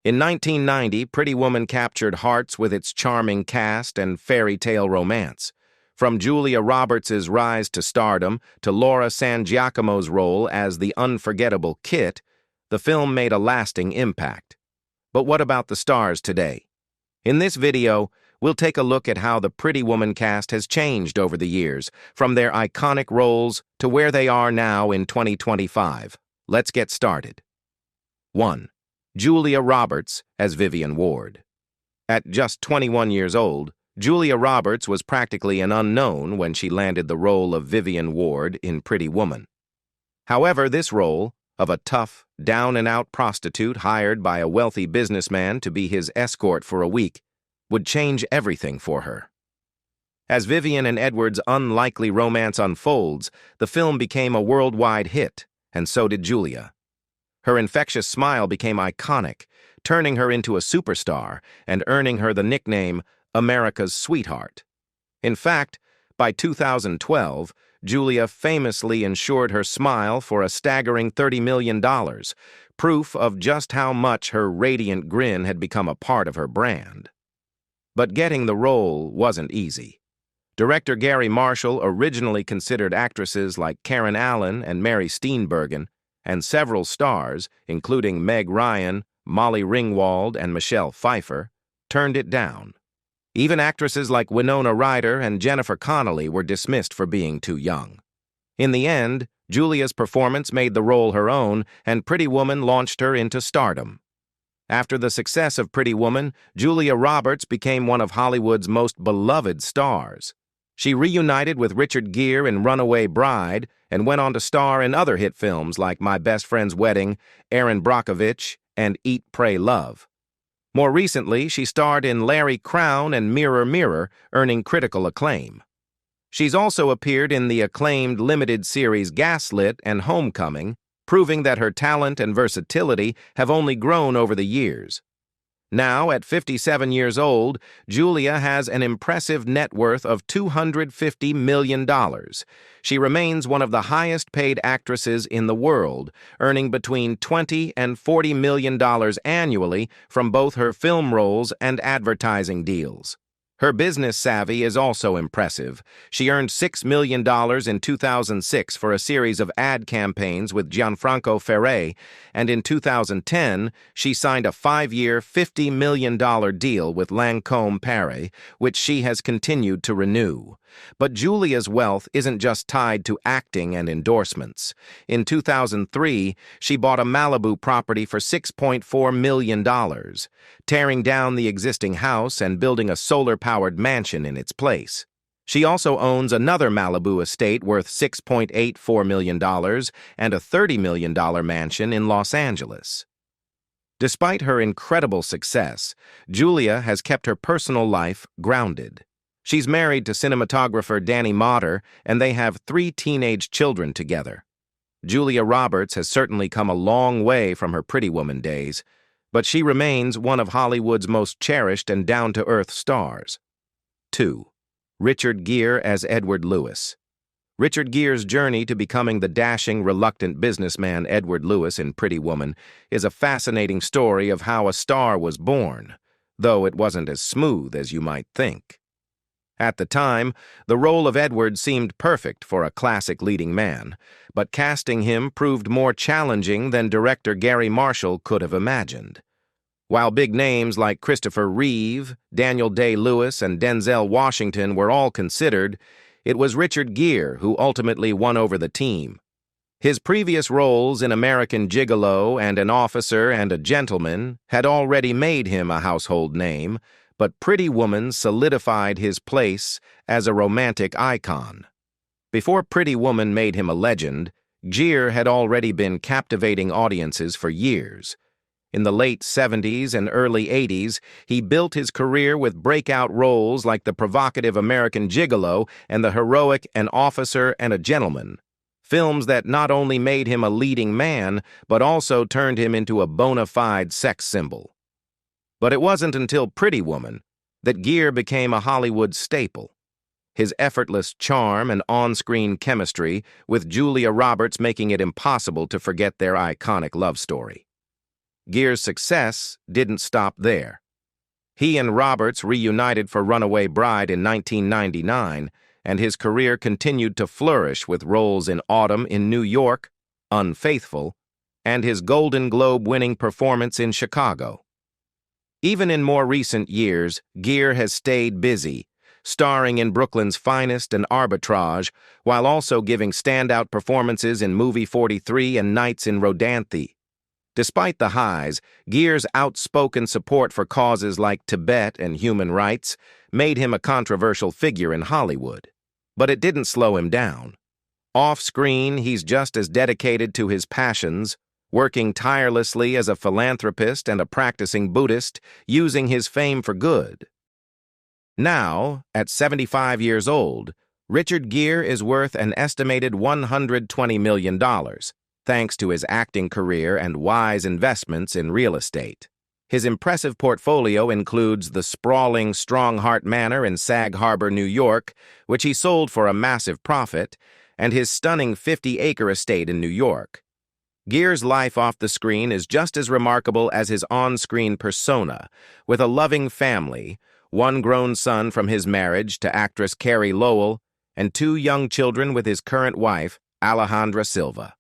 In 1990, Pretty Woman captured hearts with its charming cast and fairy tale romance. From Julia Roberts' rise to stardom to Laura San Giacomo's role as the unforgettable Kit, the film made a lasting impact. But what about the stars today? In this video, we'll take a look at how the Pretty Woman cast has changed over the years, from their iconic roles to where they are now in 2025. Let's get started. 1. Julia Roberts as Vivian Ward. At just 21 years old, Julia Roberts was practically an unknown when she landed the role of Vivian Ward in Pretty Woman. However, this role, of a tough, down-and-out prostitute hired by a wealthy businessman to be his escort for a week, would change everything for her. As Vivian and Edward's unlikely romance unfolds, the film became a worldwide hit, and so did Julia. Her infectious smile became iconic, turning her into a superstar and earning her the nickname America's Sweetheart. In fact, by 2012, Julia famously insured her smile for a staggering $30 million, proof of just how much her radiant grin had become a part of her brand. But getting the role wasn't easy. Director Gere Marshall originally considered actresses like Karen Allen and Mary Steenburgen, and several stars, including Meg Ryan, Molly Ringwald, and Michelle Pfeiffer, turned it down. Even actresses like Winona Ryder and Jennifer Connelly were dismissed for being too young. In the end, Julia's performance made the role her own, and Pretty Woman launched her into stardom. After the success of Pretty Woman, Julia Roberts became one of Hollywood's most beloved stars. She reunited with Richard Gere in Runaway Bride and went on to star in other hit films like My Best Friend's Wedding, Erin Brockovich, and Eat, Pray, Love. More recently, she starred in Larry Crowne and Mirror, Mirror, earning critical acclaim. She's also appeared in the acclaimed limited series Gaslit and Homecoming, proving that her talent and versatility have only grown over the years. Now, at 57 years old, Julia has an impressive net worth of $250 million. She remains one of the highest-paid actresses in the world, earning between $20 and $40 million annually from both her film roles and advertising deals. Her business savvy is also impressive. She earned $6 million in 2006 for a series of ad campaigns with Gianfranco Ferré, and in 2010, she signed a 5-year, $50 million deal with Lancôme Paris, which she has continued to renew. But Julia's wealth isn't just tied to acting and endorsements. In 2003, she bought a Malibu property for $6.4 million, tearing down the existing house and building a solar-powered mansion in its place. She also owns another Malibu estate worth $6.84 million and a $30 million mansion in Los Angeles. Despite her incredible success, Julia has kept her personal life grounded. She's married to cinematographer Danny Motter, and they have 3 teenage children together. Julia Roberts has certainly come a long way from her Pretty Woman days, but she remains one of Hollywood's most cherished and down-to-earth stars. 2. Richard Gere as Edward Lewis. Richard Gere's journey to becoming the dashing, reluctant businessman Edward Lewis in Pretty Woman is a fascinating story of how a star was born, though it wasn't as smooth as you might think. At the time, the role of Edward seemed perfect for a classic leading man, but casting him proved more challenging than director Gere Marshall could have imagined. While big names like Christopher Reeve, Daniel Day-Lewis, and Denzel Washington were all considered, it was Richard Gere who ultimately won over the team. His previous roles in American Gigolo and An Officer and a Gentleman had already made him a household name, but Pretty Woman solidified his place as a romantic icon. Before Pretty Woman made him a legend, Gere had already been captivating audiences for years. In the late 70s and early 80s, he built his career with breakout roles like the provocative American Gigolo and the heroic An Officer and a Gentleman, films that not only made him a leading man, but also turned him into a bona fide sex symbol. But it wasn't until Pretty Woman that Gere became a Hollywood staple. His effortless charm and on-screen chemistry with Julia Roberts making it impossible to forget their iconic love story. Gere's success didn't stop there. He and Roberts reunited for Runaway Bride in 1999, and his career continued to flourish with roles in Autumn in New York, Unfaithful, and his Golden Globe-winning performance in Chicago. Even in more recent years, Gere has stayed busy, starring in Brooklyn's Finest and Arbitrage, while also giving standout performances in Movie 43 and Nights in Rodanthe. Despite the highs, Gere's outspoken support for causes like Tibet and human rights made him a controversial figure in Hollywood. But it didn't slow him down. Off-screen, he's just as dedicated to his passions, working tirelessly as a philanthropist and a practicing Buddhist, using his fame for good. Now, at 75 years old, Richard Gere is worth an estimated $120 million, thanks to his acting career and wise investments in real estate. His impressive portfolio includes the sprawling Strongheart Manor in Sag Harbor, New York, which he sold for a massive profit, and his stunning 50-acre estate in New York. Gere's life off the screen is just as remarkable as his on-screen persona, with a loving family, one grown son from his marriage to actress Carrie Lowell, and 2 young children with his current wife, Alejandra Silva.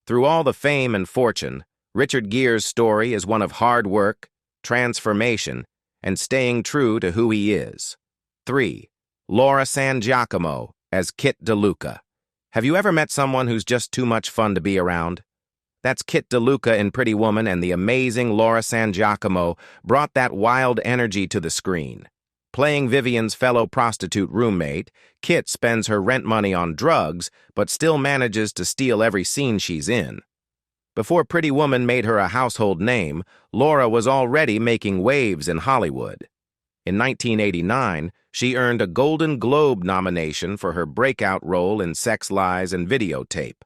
Through all the fame and fortune, Richard Gere's story is one of hard work, transformation, and staying true to who he is. 3. Laura San Giacomo as Kit DeLuca. Have you ever met someone who's just too much fun to be around? That's Kit DeLuca in Pretty Woman, and the amazing Laura San Giacomo brought that wild energy to the screen. Playing Vivian's fellow prostitute roommate, Kit spends her rent money on drugs, but still manages to steal every scene she's in. Before Pretty Woman made her a household name, Laura was already making waves in Hollywood. In 1989, she earned a Golden Globe nomination for her breakout role in Sex, Lies, and Videotape.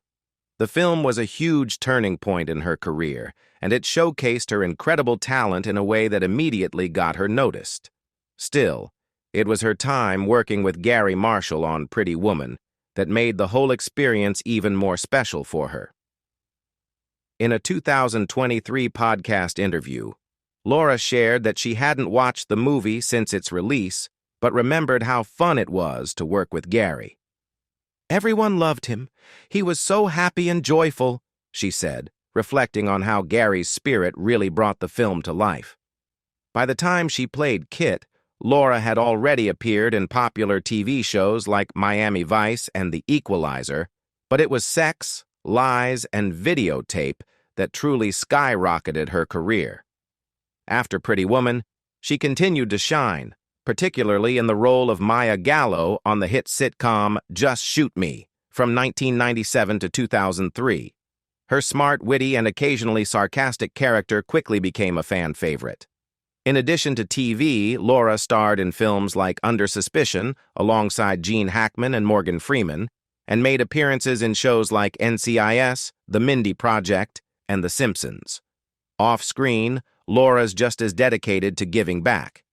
The film was a huge turning point in her career, and it showcased her incredible talent in a way that immediately got her noticed. Still, it was her time working with Gary Marshall on Pretty Woman that made the whole experience even more special for her. In a 2023 podcast interview, Laura shared that she hadn't watched the movie since its release, but remembered how fun it was to work with Gary. "Everyone loved him. He was so happy and joyful," she said, reflecting on how Gary's spirit really brought the film to life. By the time she played Kit, Laura had already appeared in popular TV shows like Miami Vice and The Equalizer, but it was Sex, Lies, and Videotape that truly skyrocketed her career. After Pretty Woman, she continued to shine, particularly in the role of Maya Gallo on the hit sitcom Just Shoot Me from 1997 to 2003. Her smart, witty, and occasionally sarcastic character quickly became a fan favorite. In addition to TV, Laura starred in films like Under Suspicion alongside Gene Hackman and Morgan Freeman, and made appearances in shows like NCIS, The Mindy Project, and The Simpsons. Off-screen, Laura's just as dedicated to giving back.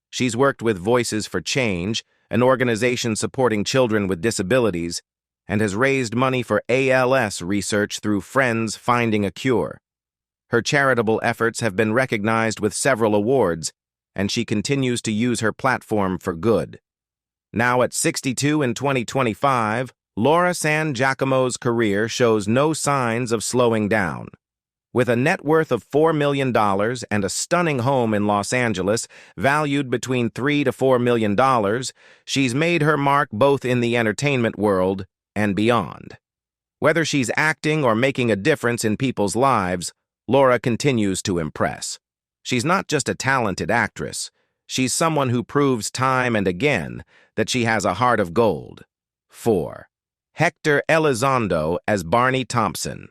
She's worked with Voices for Change, an organization supporting children with disabilities, and has raised money for ALS research through Friends Finding a Cure. Her charitable efforts have been recognized with several awards, and she continues to use her platform for good. Now at 62 in 2025, Laura San Giacomo's career shows no signs of slowing down. With a net worth of $4 million and a stunning home in Los Angeles valued between $3 to $4 million, she's made her mark both in the entertainment world and beyond. Whether she's acting or making a difference in people's lives, Laura continues to impress. She's not just a talented actress. She's someone who proves time and again that she has a heart of gold. 4. Hector Elizondo as Barney Thompson.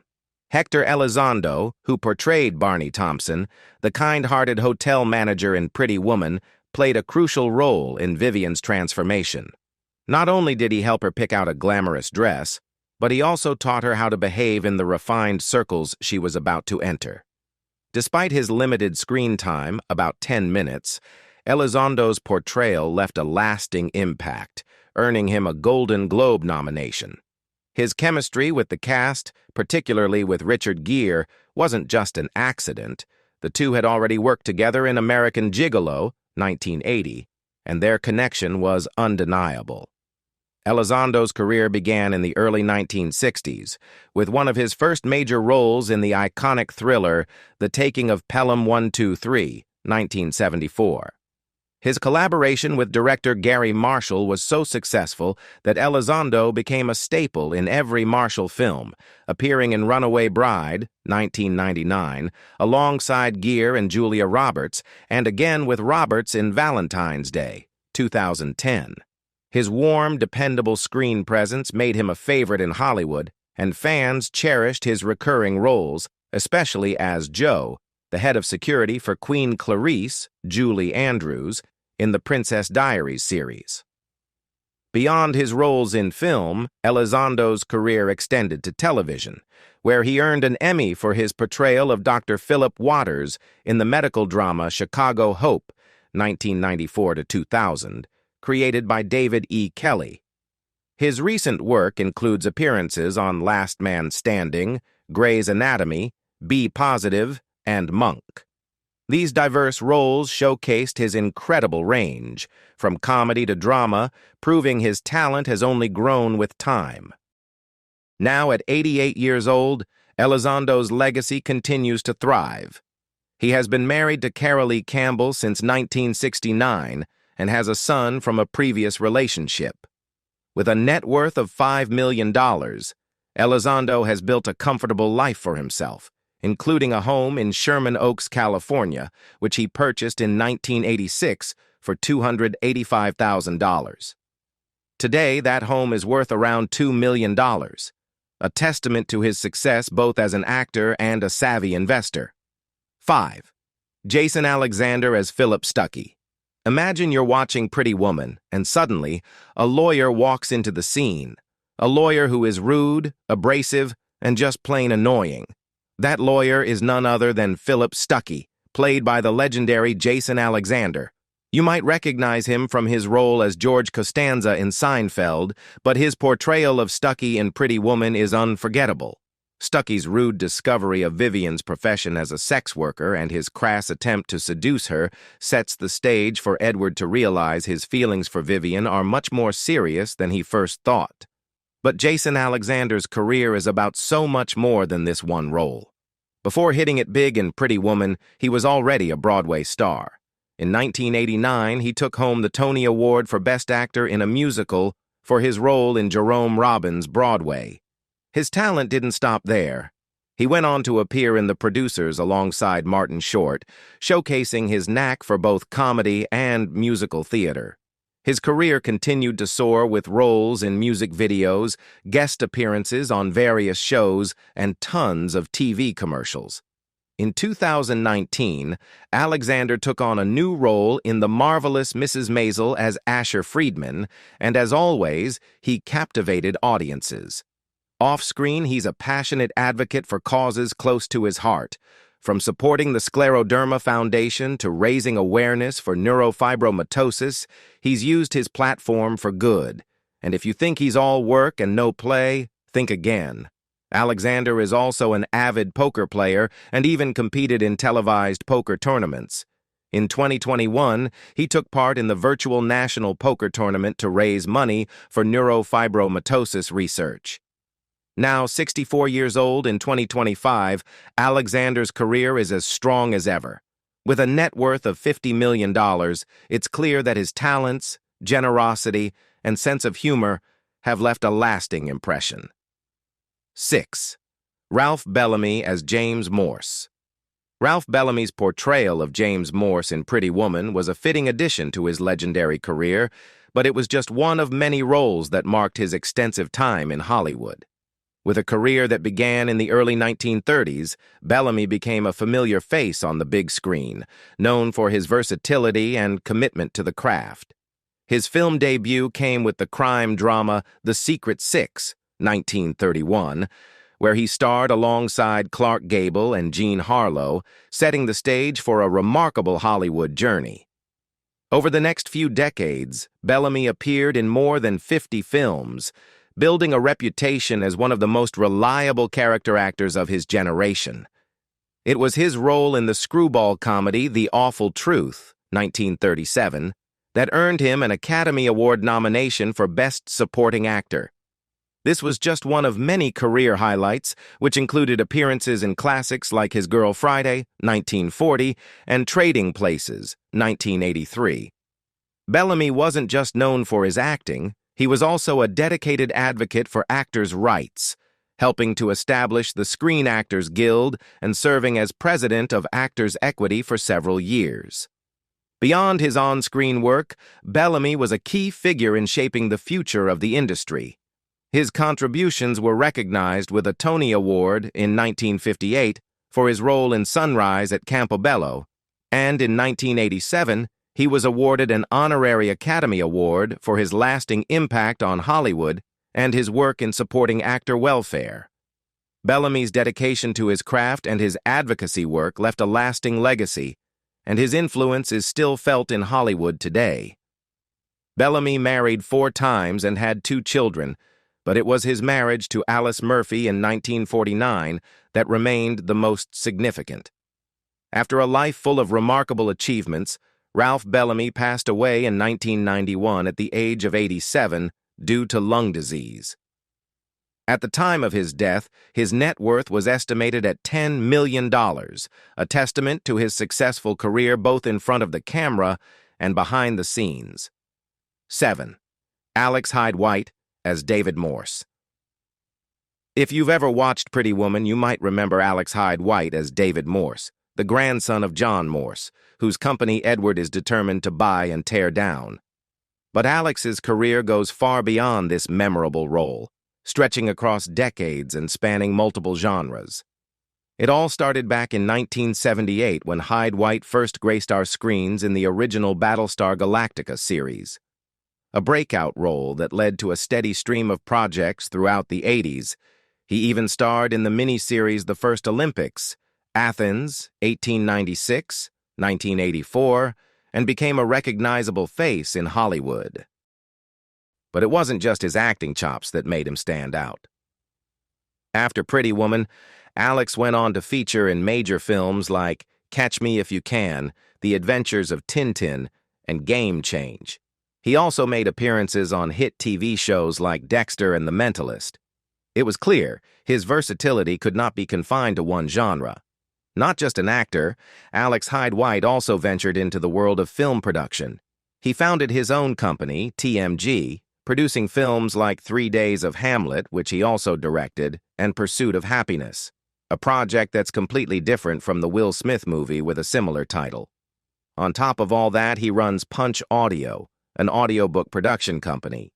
Hector Elizondo, who portrayed Barney Thompson, the kind-hearted hotel manager in Pretty Woman, played a crucial role in Vivian's transformation. Not only did he help her pick out a glamorous dress, but he also taught her how to behave in the refined circles she was about to enter. Despite his limited screen time, about 10 minutes, Elizondo's portrayal left a lasting impact, earning him a Golden Globe nomination. His chemistry with the cast, particularly with Richard Gere, wasn't just an accident. The two had already worked together in American Gigolo, 1980, and their connection was undeniable. Elizondo's career began in the early 1960s, with one of his first major roles in the iconic thriller The Taking of Pelham 123, 1974. His collaboration with director Gary Marshall was so successful that Elizondo became a staple in every Marshall film, appearing in Runaway Bride, 1999, alongside Gere and Julia Roberts, and again with Roberts in Valentine's Day, 2010. His warm, dependable screen presence made him a favorite in Hollywood, and fans cherished his recurring roles, especially as Joe, the head of security for Queen Clarice, Julie Andrews, in the Princess Diaries series. Beyond his roles in film, Elizondo's career extended to television, where he earned an Emmy for his portrayal of Dr. Philip Waters in the medical drama Chicago Hope, 1994 to 2000, created by David E. Kelley. His recent work includes appearances on Last Man Standing, Grey's Anatomy, B Positive, and Monk. These diverse roles showcased his incredible range, from comedy to drama, proving his talent has only grown with time. Now at 88 years old, Elizondo's legacy continues to thrive. He has been married to Carolee Campbell since 1969 and has a son from a previous relationship. With a net worth of $5 million, Elizondo has built a comfortable life for himself, including a home in Sherman Oaks, California, which he purchased in 1986 for $285,000. Today, that home is worth around $2 million, a testament to his success both as an actor and a savvy investor. 5. Jason Alexander as Philip Stuckey. Imagine you're watching Pretty Woman, and suddenly, a lawyer walks into the scene. A lawyer who is rude, abrasive, and just plain annoying. That lawyer is none other than Philip Stuckey, played by the legendary Jason Alexander. You might recognize him from his role as George Costanza in Seinfeld, but his portrayal of Stuckey in Pretty Woman is unforgettable. Stuckey's rude discovery of Vivian's profession as a sex worker and his crass attempt to seduce her sets the stage for Edward to realize his feelings for Vivian are much more serious than he first thought. But Jason Alexander's career is about so much more than this one role. Before hitting it big in Pretty Woman, he was already a Broadway star. In 1989, he took home the Tony Award for Best Actor in a Musical for his role in Jerome Robbins' Broadway. His talent didn't stop there. He went on to appear in The Producers alongside Martin Short, showcasing his knack for both comedy and musical theater. His career continued to soar with roles in music videos, guest appearances on various shows, and tons of TV commercials. In 2019, Alexander took on a new role in The Marvelous Mrs. Maisel as Asher Friedman, and as always, he captivated audiences. Off-screen, he's a passionate advocate for causes close to his heart, from supporting the Scleroderma Foundation to raising awareness for neurofibromatosis. He's used his platform for good. And if you think he's all work and no play, think again. Alexander is also an avid poker player and even competed in televised poker tournaments. In 2021, he took part in the virtual national poker tournament to raise money for neurofibromatosis research. Now 64 years old in 2025, Alexander's career is as strong as ever. With a net worth of $50 million, it's clear that his talents, generosity, and sense of humor have left a lasting impression. 6. Ralph Bellamy as James Morse. Ralph Bellamy's portrayal of James Morse in Pretty Woman was a fitting addition to his legendary career, but it was just one of many roles that marked his extensive time in Hollywood. With a career that began in the early 1930s, Bellamy became a familiar face on the big screen, known for his versatility and commitment to the craft. His film debut came with the crime drama The Secret Six, 1931, where he starred alongside Clark Gable and Jean Harlow, setting the stage for a remarkable Hollywood journey. Over the next few decades, Bellamy appeared in more than 50 films, building a reputation as one of the most reliable character actors of his generation. It was his role in the screwball comedy The Awful Truth, 1937, that earned him an Academy Award nomination for Best Supporting Actor. This was just one of many career highlights, which included appearances in classics like His Girl Friday, 1940, and Trading Places, 1983. Bellamy wasn't just known for his acting, he was also a dedicated advocate for actors' rights, helping to establish the Screen Actors Guild and serving as president of Actors' Equity for several years. Beyond his on-screen work, Bellamy was a key figure in shaping the future of the industry. His contributions were recognized with a Tony Award in 1958 for his role in Sunrise at Campobello, and in 1987, he was awarded an Honorary Academy Award for his lasting impact on Hollywood and his work in supporting actor welfare. Bellamy's dedication to his craft and his advocacy work left a lasting legacy, and his influence is still felt in Hollywood today. Bellamy married 4 times and had 2 children, but it was his marriage to Alice Murphy in 1949 that remained the most significant. After a life full of remarkable achievements, Ralph Bellamy passed away in 1991 at the age of 87 due to lung disease. At the time of his death, his net worth was estimated at $10 million, a testament to his successful career both in front of the camera and behind the scenes. 7. Alex Hyde-White as David Morse. If you've ever watched Pretty Woman, you might remember Alex Hyde-White as David Morse, the grandson of John Morse, whose company Edward is determined to buy and tear down. But Alex's career goes far beyond this memorable role, stretching across decades and spanning multiple genres. It all started back in 1978 when Hyde-White first graced our screens in the original Battlestar Galactica series, a breakout role that led to a steady stream of projects throughout the 80s. He even starred in the miniseries The First Olympics, Athens, 1896, 1984, and became a recognizable face in Hollywood. But it wasn't just his acting chops that made him stand out. After Pretty Woman, Alex went on to feature in major films like Catch Me If You Can, The Adventures of Tintin, and Game Change. He also made appearances on hit TV shows like Dexter and The Mentalist. It was clear his versatility could not be confined to one genre. Not just an actor, Alex Hyde-White also ventured into the world of film production. He founded his own company, TMG, producing films like 3 Days of Hamlet, which he also directed, and Pursuit of Happiness, a project that's completely different from the Will Smith movie with a similar title. On top of all that, he runs Punch Audio, an audiobook production company.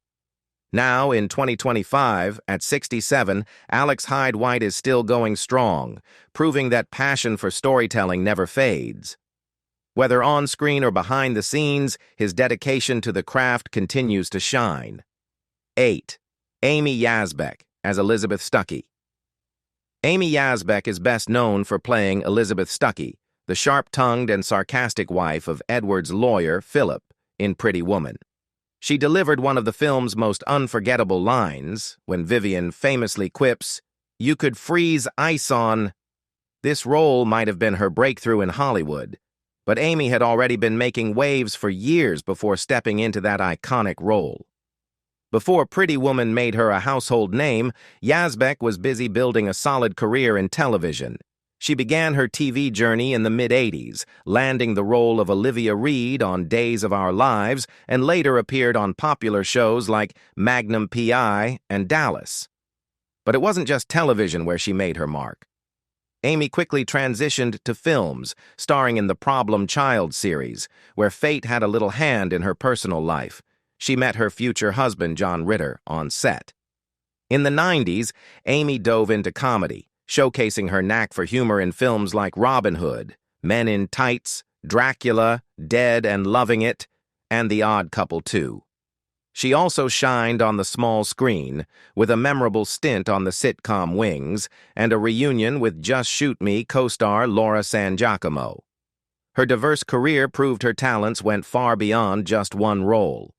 Now, in 2025, at 67, Alex Hyde-White is still going strong, proving that passion for storytelling never fades. Whether on-screen or behind the scenes, his dedication to the craft continues to shine. 8. Amy Yasbeck as Elizabeth Stuckey. Amy Yasbeck is best known for playing Elizabeth Stuckey, the sharp-tongued and sarcastic wife of Edward's lawyer, Philip, in Pretty Woman. She delivered one of the film's most unforgettable lines when Vivian famously quips, "You could freeze ice on." This role might have been her breakthrough in Hollywood, but Amy had already been making waves for years before stepping into that iconic role. Before Pretty Woman made her a household name, Yasbeck was busy building a solid career in television. She began her TV journey in the mid-'80s, landing the role of Olivia Reed on Days of Our Lives, and later appeared on popular shows like Magnum P.I. and Dallas. But it wasn't just television where she made her mark. Amy quickly transitioned to films, starring in the Problem Child series, where fate had a little hand in her personal life. She met her future husband, John Ritter, on set. In the 90s, Amy dove into comedy, showcasing her knack for humor in films like Robin Hood, Men in Tights, Dracula, Dead and Loving It, and The Odd Couple 2. She also shined on the small screen, with a memorable stint on the sitcom Wings and a reunion with Just Shoot Me co-star Laura San Giacomo. Her diverse career proved her talents went far beyond just one role.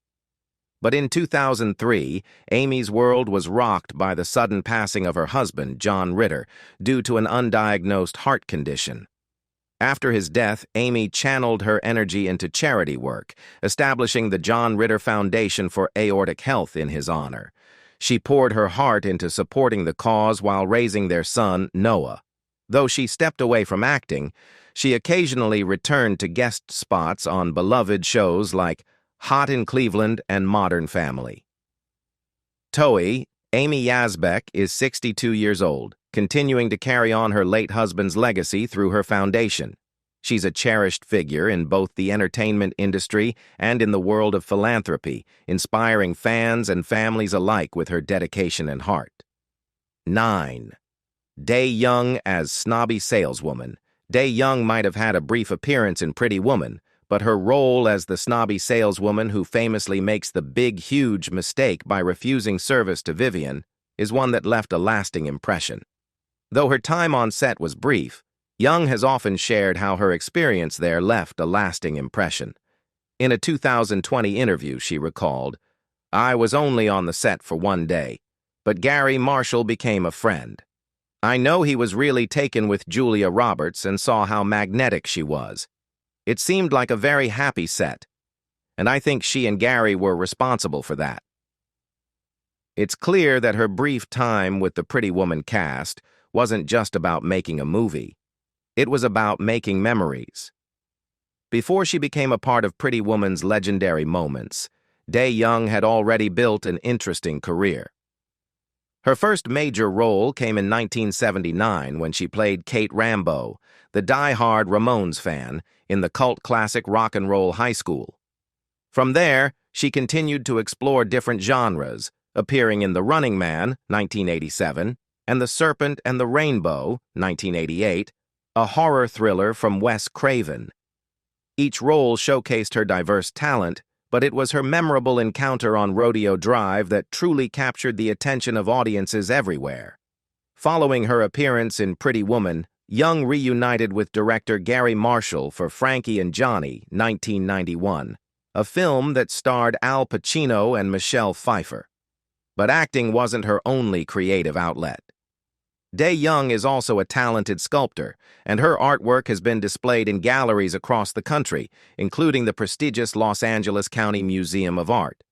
But in 2003, Amy's world was rocked by the sudden passing of her husband, John Ritter, due to an undiagnosed heart condition. After his death, Amy channeled her energy into charity work, establishing the John Ritter Foundation for Aortic Health in his honor. She poured her heart into supporting the cause while raising their son, Noah. Though she stepped away from acting, she occasionally returned to guest spots on beloved shows like Hot in Cleveland and Modern Family. Toei, Amy Yasbeck, is 62 years old, continuing to carry on her late husband's legacy through her foundation. She's a cherished figure in both the entertainment industry and in the world of philanthropy, inspiring fans and families alike with her dedication and heart. 9. Dae Young as snobby saleswoman. Dae Young might have had a brief appearance in Pretty Woman, but her role as the snobby saleswoman who famously makes the big, huge mistake by refusing service to Vivian is one that left a lasting impression. Though her time on set was brief, Young has often shared how her experience there left a lasting impression. In a 2020 interview, she recalled, "I was only on the set for one day, but Gary Marshall became a friend. I know he was really taken with Julia Roberts and saw how magnetic she was. It seemed like a very happy set, and I think she and Gary were responsible for that." It's clear that her brief time with the Pretty Woman cast wasn't just about making a movie. It was about making memories. Before she became a part of Pretty Woman's legendary moments, Dae Young had already built an interesting career. Her first major role came in 1979 when she played Kate Rambo, the die-hard Ramones fan, in the cult classic Rock and Roll High School. From there, she continued to explore different genres, appearing in The Running Man, 1987, and The Serpent and the Rainbow, 1988, a horror thriller from Wes Craven. Each role showcased her diverse talent, but it was her memorable encounter on Rodeo Drive that truly captured the attention of audiences everywhere. Following her appearance in Pretty Woman, Young reunited with director Gary Marshall for Frankie and Johnny, 1991, a film that starred Al Pacino and Michelle Pfeiffer. But acting wasn't her only creative outlet. Dae Young is also a talented sculptor, and her artwork has been displayed in galleries across the country, including the prestigious Los Angeles County Museum of Art.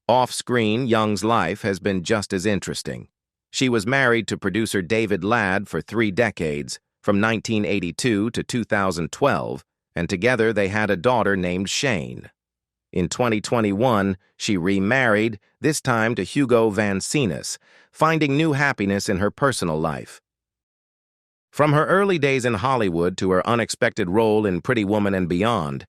Off-screen, Young's life has been just as interesting. She was married to producer David Ladd for 3 decades, from 1982 to 2012, and together they had a daughter named Shane. In 2021, she remarried, this time to Hugo Van Seenis, finding new happiness in her personal life. From her early days in Hollywood to her unexpected role in Pretty Woman and beyond,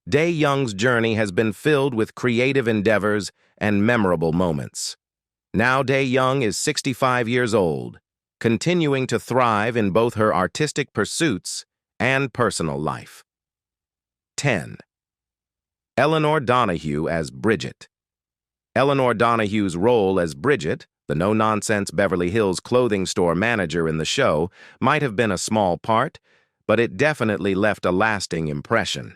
Dae Young's journey has been filled with creative endeavors and memorable moments. Now Dae Young is 65 years old, continuing to thrive in both her artistic pursuits and personal life. 10. Elinor Donahue as Bridget. Elinor Donahue's role as Bridget, the no-nonsense Beverly Hills clothing store manager in the show, might have been a small part, but it definitely left a lasting impression.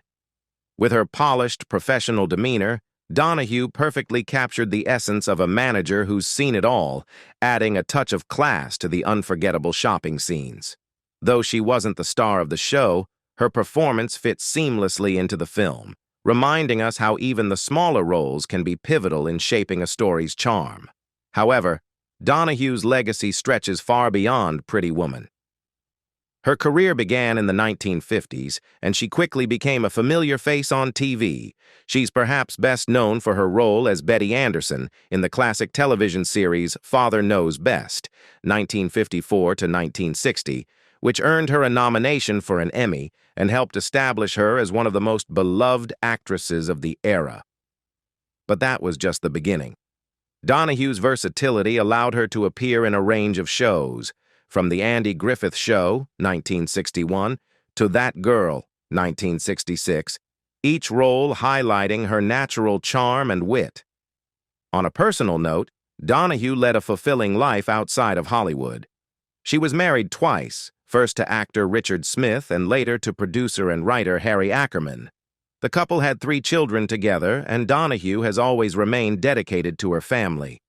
With her polished, professional demeanor, Donahue perfectly captured the essence of a manager who's seen it all, adding a touch of class to the unforgettable shopping scenes. Though she wasn't the star of the show, her performance fit seamlessly into the film, reminding us how even the smaller roles can be pivotal in shaping a story's charm. However, Donahue's legacy stretches far beyond Pretty Woman. Her career began in the 1950s, and she quickly became a familiar face on TV. She's perhaps best known for her role as Betty Anderson in the classic television series Father Knows Best, 1954 to 1960, which earned her a nomination for an Emmy and helped establish her as one of the most beloved actresses of the era. But that was just the beginning. Donahue's versatility allowed her to appear in a range of shows, from The Andy Griffith Show, 1961, to That Girl, 1966, each role highlighting her natural charm and wit. On a personal note, Donahue led a fulfilling life outside of Hollywood. She was married twice, first to actor Richard Smith and later to producer and writer Harry Ackerman. The couple had 3 children together, and Donahue has always remained dedicated to her family.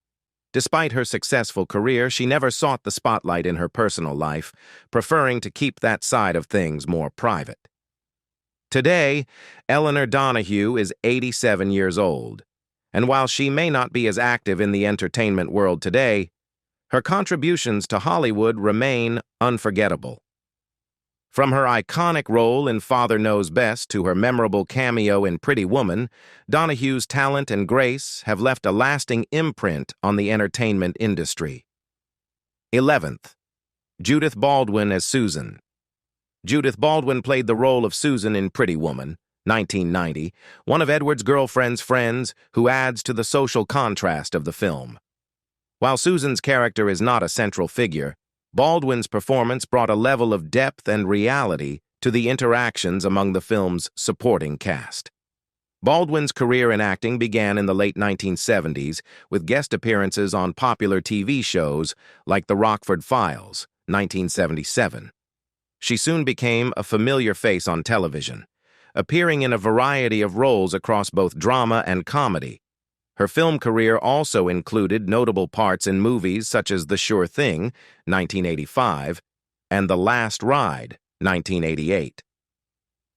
Despite her successful career, she never sought the spotlight in her personal life, preferring to keep that side of things more private. Today, Elinor Donahue is 87 years old, and while she may not be as active in the entertainment world today, her contributions to Hollywood remain unforgettable. From her iconic role in Father Knows Best to her memorable cameo in Pretty Woman, Donahue's talent and grace have left a lasting imprint on the entertainment industry. 11th, Judith Baldwin as Susan. Judith Baldwin played the role of Susan in Pretty Woman, 1990, one of Edward's girlfriend's friends who adds to the social contrast of the film. While Susan's character is not a central figure, Baldwin's performance brought a level of depth and reality to the interactions among the film's supporting cast. Baldwin's career in acting began in the late 1970s with guest appearances on popular TV shows like The Rockford Files, 1977. She soon became a familiar face on television, appearing in a variety of roles across both drama and comedy. Her film career also included notable parts in movies such as The Sure Thing, 1985, and The Last Ride, 1988.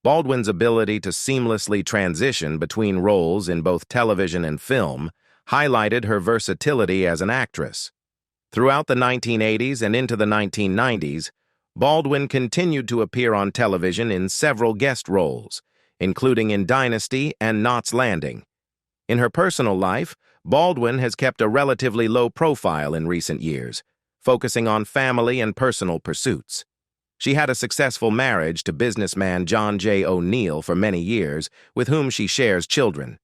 Baldwin's ability to seamlessly transition between roles in both television and film highlighted her versatility as an actress. Throughout the 1980s and into the 1990s, Baldwin continued to appear on television in several guest roles, including in Dynasty and Knots Landing. In her personal life, Baldwin has kept a relatively low profile in recent years, focusing on family and personal pursuits. She had a successful marriage to businessman John J. O'Neill for many years, with whom she shares children.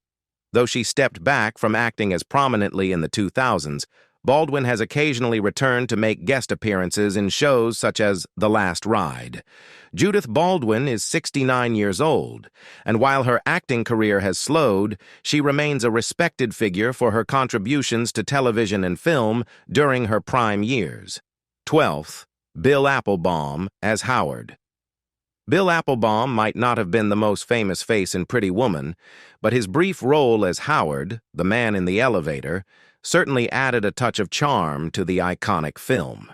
Though she stepped back from acting as prominently in the 2000s, Baldwin has occasionally returned to make guest appearances in shows such as The Last Ride. Judith Baldwin is 69 years old, and while her acting career has slowed, she remains a respected figure for her contributions to television and film during her prime years. 12th, Bill Applebomb as Howard. Bill Applebomb might not have been the most famous face in Pretty Woman, but his brief role as Howard, the man in the elevator, certainly added a touch of charm to the iconic film.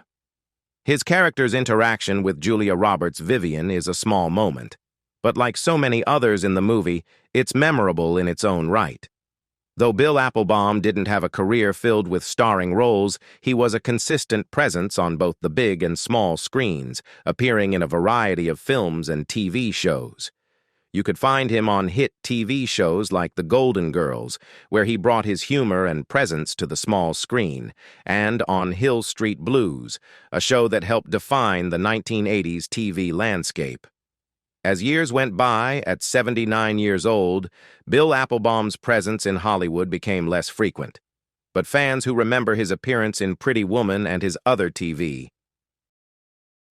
His character's interaction with Julia Roberts' Vivian is a small moment, but like so many others in the movie, it's memorable in its own right. Though Bill Applebomb didn't have a career filled with starring roles, he was a consistent presence on both the big and small screens, appearing in a variety of films and TV shows. You could find him on hit TV shows like The Golden Girls, where he brought his humor and presence to the small screen, and on Hill Street Blues, a show that helped define the 1980s TV landscape. As years went by, at 79 years old, Bill Applebomb's presence in Hollywood became less frequent, but fans who remember his appearance in Pretty Woman and his other TV.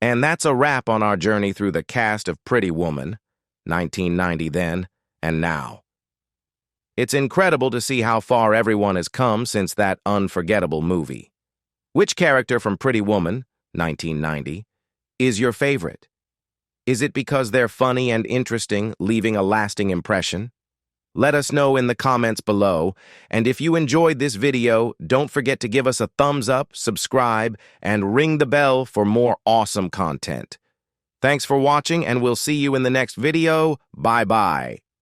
And that's a wrap on our journey through the cast of Pretty Woman, 1990 then, and now. It's incredible to see how far everyone has come since that unforgettable movie. Which character from Pretty Woman, 1990, is your favorite? Is it because they're funny and interesting, leaving a lasting impression? Let us know in the comments below, and if you enjoyed this video, don't forget to give us a thumbs up, subscribe, and ring the bell for more awesome content. Thanks for watching, and we'll see you in the next video. Bye-bye.